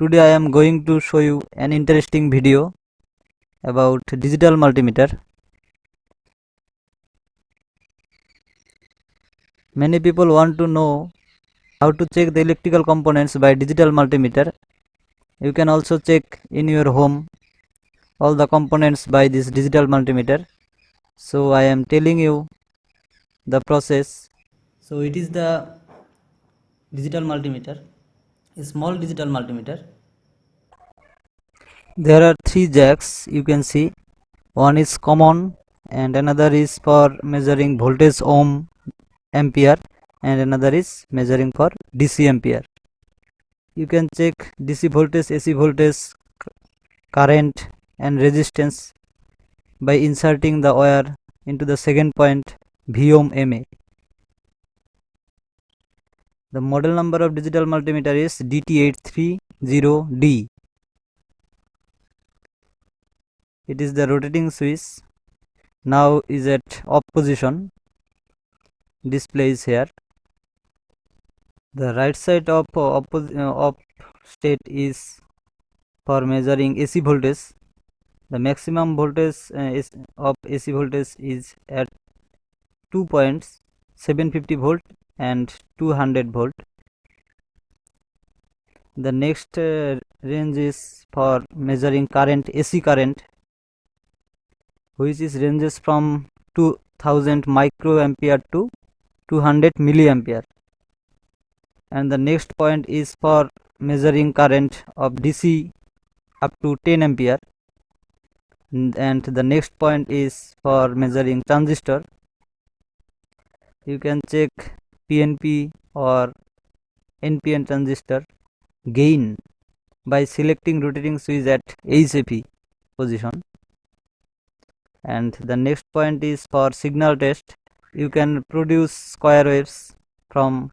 Today I am going to show you an interesting video about digital multimeter. Many people want to know how to check the electrical components by digital multimeter. You can also check in your home all the components by this digital multimeter. So I am telling you the process. So it is the digital multimeter, a small digital multimeter. There are three jacks you can see. One is common and another is for measuring voltage ohm ampere and another is measuring for DC ampere. You can check DC voltage, AC voltage, current and resistance by inserting the wire into the second point V ohm MA. The model number of digital multimeter is DT830D. It is the rotating switch. Now is at off position. Display is here. The right side of off state is for measuring AC voltage. The maximum voltage of AC voltage is at 2.750 volt and 200 volt. The next range is for measuring current, AC current, which is ranges from 2000 microampere to 200 milliampere. And the next point is for measuring current of DC up to 10 ampere. And the next point is for measuring transistor. You can check PNP or NPN transistor gain by selecting rotating switch at HFE position. And the next point is for signal test. You can produce square waves from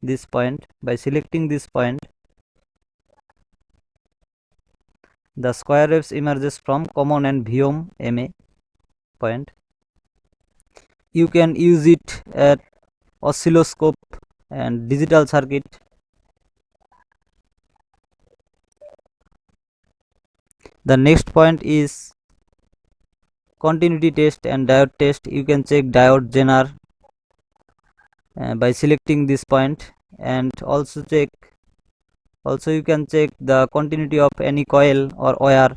this point by selecting this point. The square waves emerges from common and V ohm MA point. You can use it at oscilloscope and digital circuit. The next point is continuity test and diode test. You can check diode zenar by selecting this point, and also you can check the continuity of any coil or wire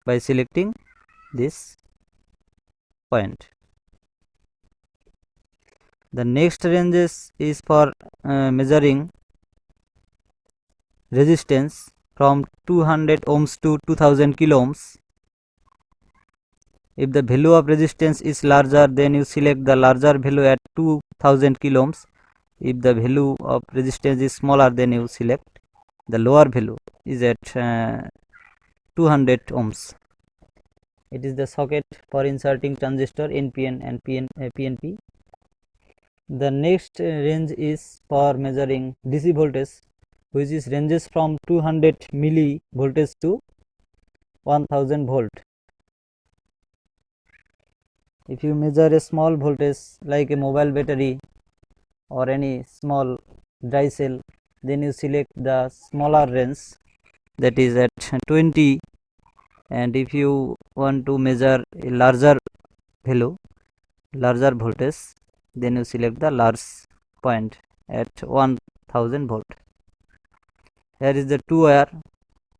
by selecting this point. The next ranges is for measuring resistance from 200 ohms to 2000 kilo ohms. If the value of resistance is larger, then you select the larger value at 2000 kilo ohms. If the value of resistance is smaller, then you select the lower value is at 200 ohms. It is the socket for inserting transistor NPN and PNP. The next range is for measuring DC voltage, which is ranges from 200 milli voltage to 1000 volt. If you measure a small voltage like a mobile battery or any small dry cell, then you select the smaller range, that is at 20. And if you want to measure a larger value, larger voltage, then you select the large point at 1000 volt. Here is the two wire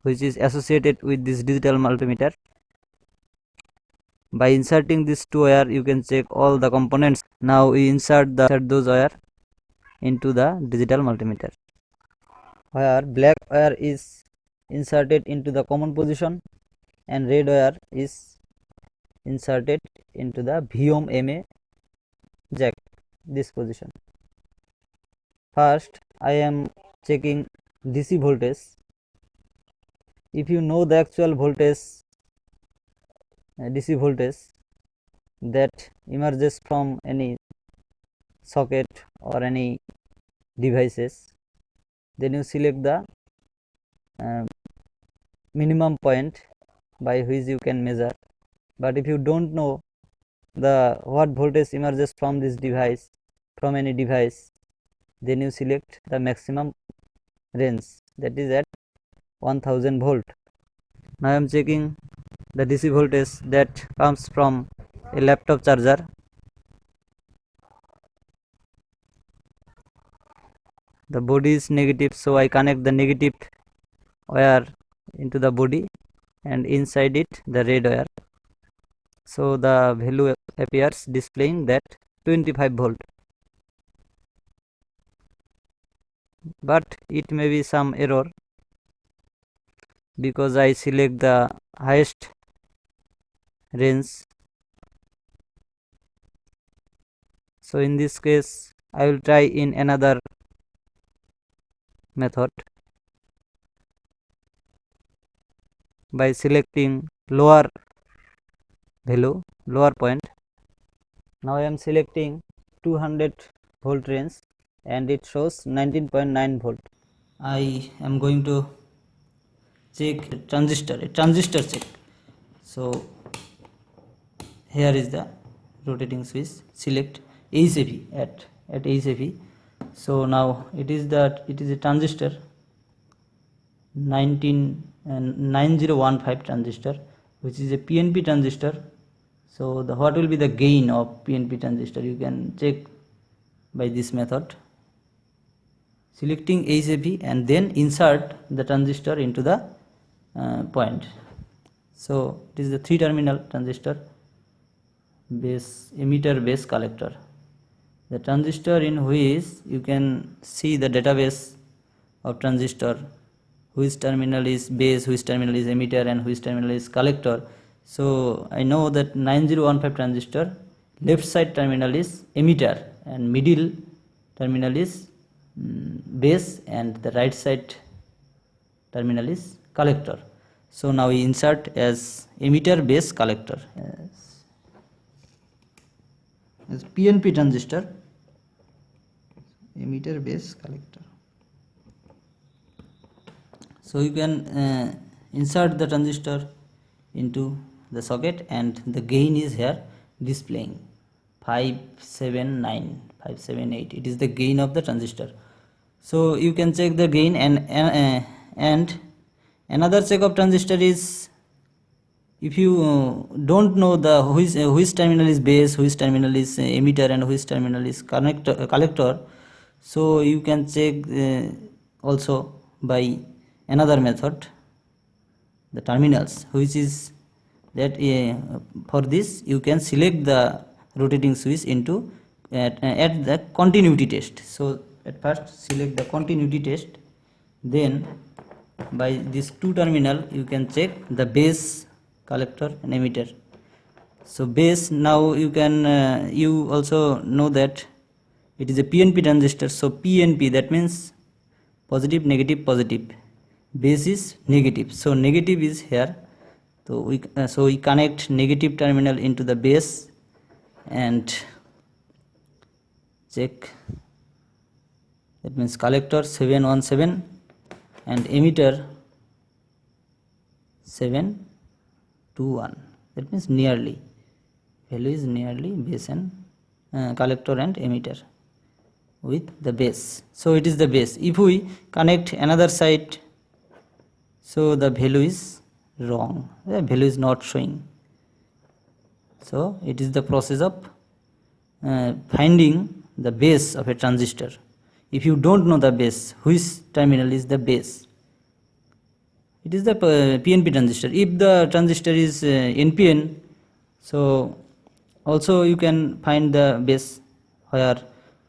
which is associated with this digital multimeter. By inserting this two wire, you can check all the components. Now we insert those wire into the digital multimeter. Where black wire is inserted into the common position and red wire is inserted into the V ohm MA jack, this position. First I am checking DC voltage. If you know the actual voltage, DC voltage that emerges from any socket or any devices, then you select the minimum point by which you can measure. But if you don't know the what voltage emerges from this device, from any device, then you select the maximum range, that is at 1000 volt. Now I am checking the DC voltage that comes from a laptop charger. The body is negative, so I connect the negative wire into the body and inside it the red wire. So the value appears displaying that 25 volt. But it may be some error because I select the highest range. So in this case I will try in another method by selecting lower value, lower point. Now I am selecting 200 volt range and it shows 19.9 volt. I am going to check a transistor check. So here is the rotating switch. Select HFE at HFE. So now it is a transistor 9015 transistor, which is a PNP transistor. So what will be the gain of PNP transistor? You can check by this method. Selecting HFE and then insert the transistor into the point. So it is the 3-terminal transistor, base emitter, base collector. The transistor in which you can see the database of transistor, which terminal is base, which terminal is emitter, and which terminal is collector. So I know that 9015 transistor left side terminal is emitter and middle terminal is base and the right side terminal is collector. So now we insert as emitter, base, collector as PNP transistor, emitter, base, collector. So you can insert the transistor into the socket and the gain is here displaying 579, 578. It is the gain of the transistor. So you can check the gain and another check of transistor is, if you don't know the which terminal is base, which terminal is emitter, and which terminal is collector, so you can check also by another method, the terminals, which is that for this you can select the rotating switch into at the continuity test. So at first select the continuity test, then by this 2-terminal you can check the base, collector, and emitter. So base, now you can you also know that it is a PNP transistor. So PNP, that means positive, negative, positive. Base is negative, so negative is here. So we connect negative terminal into the base and check. That means collector 717 and emitter 721. That means nearly, value is nearly base and collector and emitter with the base. So it is the base. If we connect another side, so the value is wrong, the value is not showing. So it is the process of finding the base of a transistor. If you don't know the base, which terminal is the base, it is the PNP transistor. If the transistor is NPN, so also you can find the base where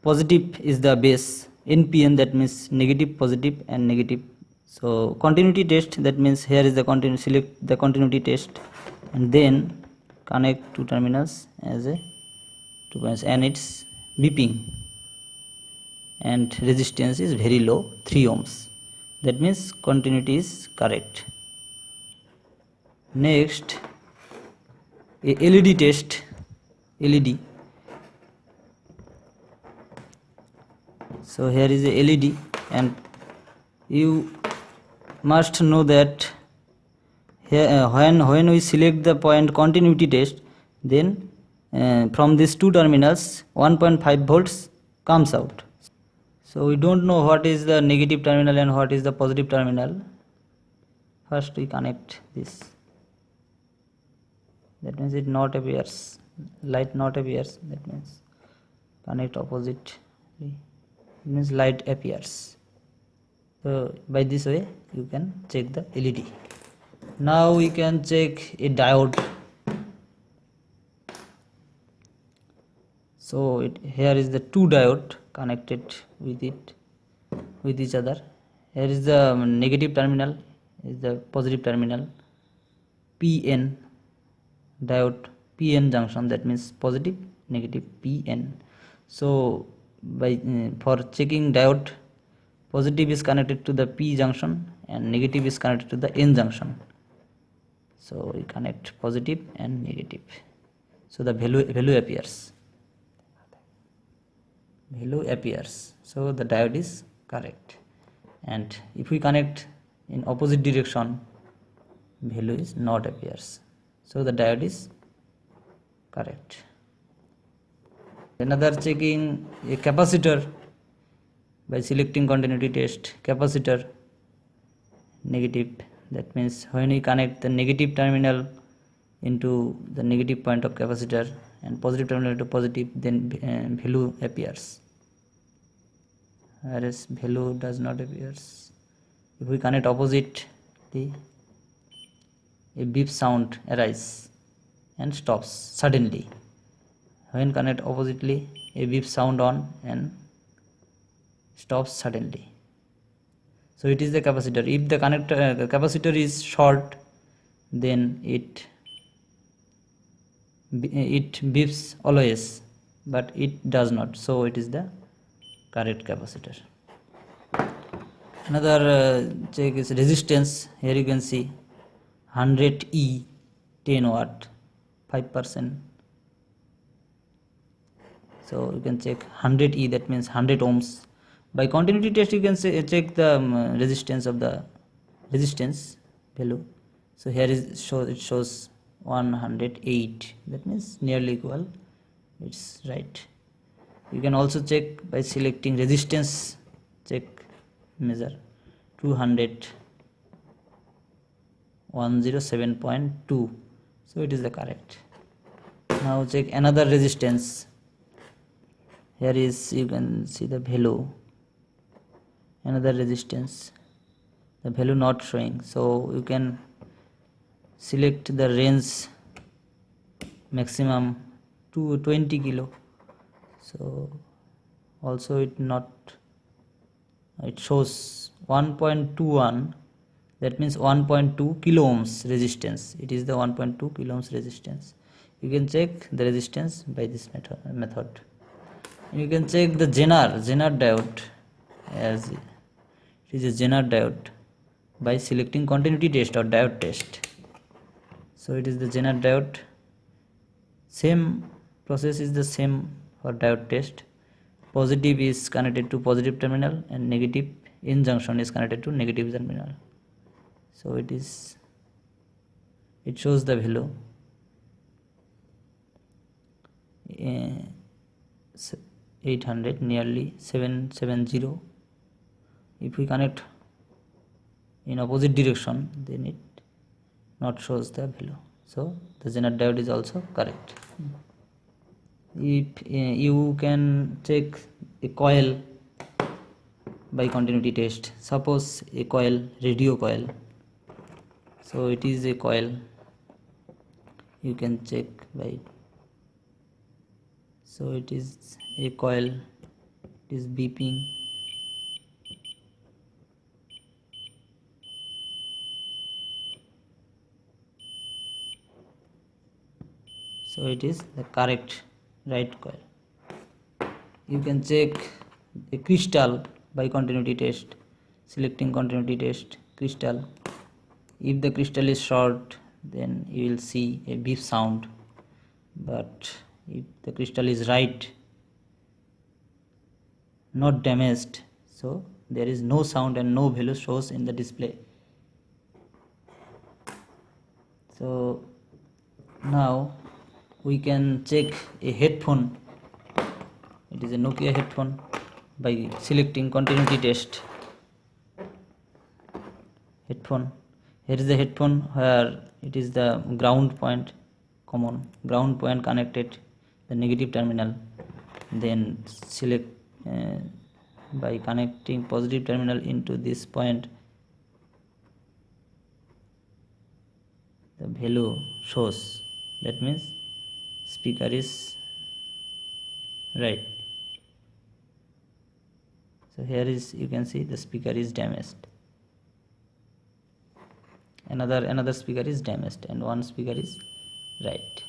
positive is the base, NPN, that means negative, positive, and negative. So continuity test, that means here is the continuity, select the continuity test and then connect 2 terminals as a 2 points, and it's beeping and resistance is very low, 3 ohms. That means continuity is correct. Next, a LED test, LED. So here is a LED, and you must know that here when we select the point continuity test, then from these 2 terminals 1.5 volts comes out. So we don't know what is the negative terminal and what is the positive terminal. First we connect this, that means it not appears, light not appears, that means connect opposite, it means light appears. So by this way you can check the LED. Now we can check a diode. So here is the two diode connected with each other. Here is the negative terminal, is the positive terminal, PN diode, PN junction, that means positive negative PN. So by for checking diode, positive is connected to the P junction and negative is connected to the N junction. So we connect positive and negative, so the value appears. So the diode is correct. And if we connect in opposite direction, value is not appears, so the diode is correct. Another checking a capacitor by selecting continuity test. Capacitor negative, that means when we connect the negative terminal into the negative point of capacitor and positive terminal to positive, then value appears, whereas value does not appears. If we connect oppositely, a beep sound arises and stops suddenly. When connect oppositely, a beep sound on and stops suddenly. So it is the capacitor. If the capacitor is short, then it beeps always, but it does not, so it is the correct capacitor. Another check is resistance. Here you can see 100E 10 watt 5%. So you can check 100E, that means 100 ohms. By continuity test you can check the resistance of the resistance value. So here it shows 108, that means nearly equal, it's right. You can also check by selecting resistance, check measure 200 107.2, so it is the correct. Now check another resistance. Here is, you can see the value, another resistance, the value not showing, so you can select the range maximum to 20 kilo. So also it shows 1.21, that means 1.2 kilo ohms resistance. It is the 1.2 kilo ohms resistance. You can check the resistance by this method. You can check the zenar diode, as it is a zenar diode, by selecting continuity test or diode test. So it is the zenar diode. Same process is the same for diode test. Positive is connected to positive terminal and negative N junction is connected to negative terminal. So it shows the value 800, nearly 770. If we connect in opposite direction, then it not shows the value, so the zenar diode is also correct. If you can check a coil by continuity test, suppose a coil, radio coil, so it is a coil, you can check by, so it is a coil, it is beeping, so it is the correct right coil. You can check a crystal by continuity test, selecting continuity test crystal. If the crystal is short, then you will see a beep sound, but if the crystal is right, not damaged, so there is no sound and no value shows in the display. So now we can check a headphone. It is a Nokia headphone by selecting continuity test headphone. Here is the headphone where it is the ground point, common ground point connected the negative terminal, then select by connecting positive terminal into this point, the value shows, that means speaker is right. So here is, you can see the speaker is damaged, another speaker is damaged, and one speaker is right.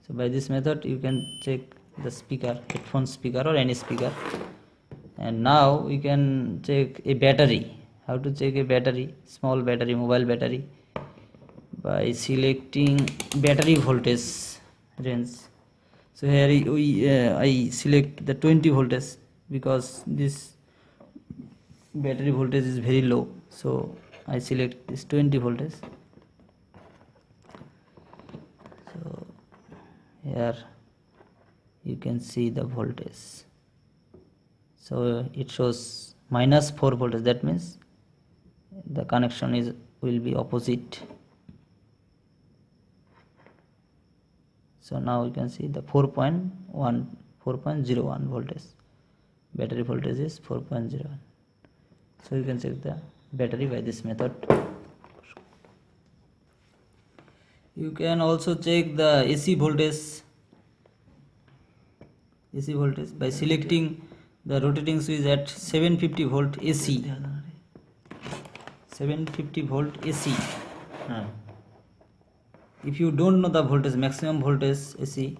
So by this method you can check the speaker, headphone speaker or any speaker. And now we can check a battery. How to check a battery, small battery, mobile battery, by selecting battery voltage range. So here I select the 20 voltage because this battery voltage is very low, so I select this 20 voltage. So here you can see the voltage, so it shows -4 voltage, that means the connection will be opposite. So now you can see the 4.01 voltage, battery voltage is 4.01. so you can check the battery by this method. You can also check the AC voltage by selecting the rotating switch at 750 volt AC. 750 volt AC. If you don't know the voltage, maximum voltage AC,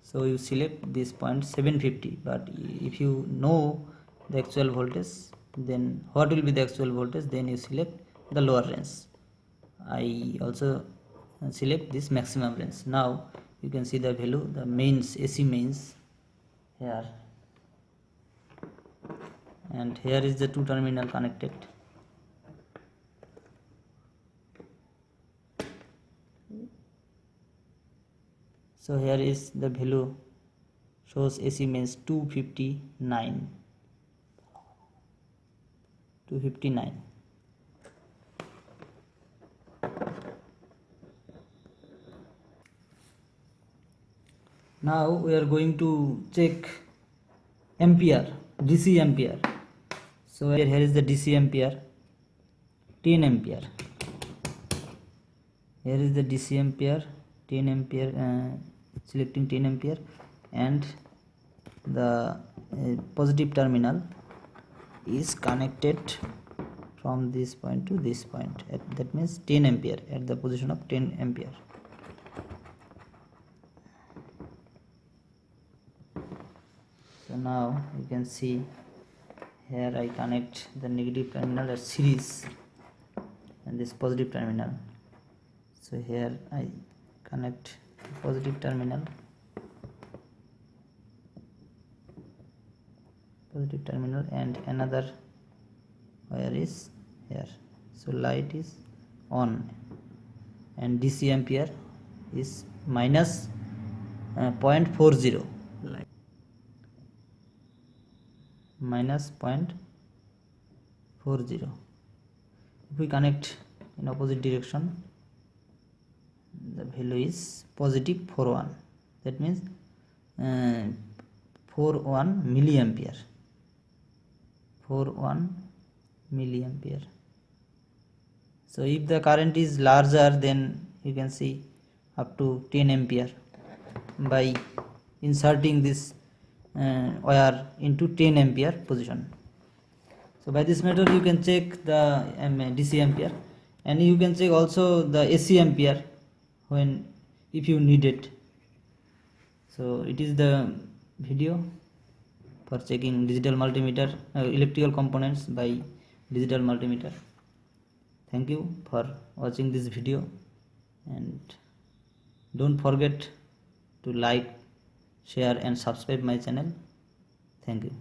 so you select this point 750. But if you know the actual voltage, then what will be the actual voltage, then you select the lower range. I also select this maximum range. Now you can see the value, the mains, AC mains here, and here is the two terminal connected. So here is the value, shows AC mains 259. Now we are going to check ampere, DC ampere. So here is the DC ampere, 10 ampere. Here is the DC ampere, 10 ampere, selecting 10 ampere, and the positive terminal is connected from this point to this point, that means 10 ampere, at the position of 10 ampere. So now you can see here I connect the negative terminal at series and this positive terminal. So here I connect the positive terminal, and another wire is here. So light is on, and DC ampere is minus 0.40, minus 0.40. If we connect in opposite direction, the value is positive 41, that means 41 milliampere. So if the current is larger, then you can see up to 10 ampere by inserting this wire into 10 ampere position. So by this method you can check the DC ampere, and you can check also the AC ampere if you need it. So it is the video for checking digital multimeter, electrical components by digital multimeter. Thank you for watching this video, and don't forget to like, share and subscribe my channel. Thank you.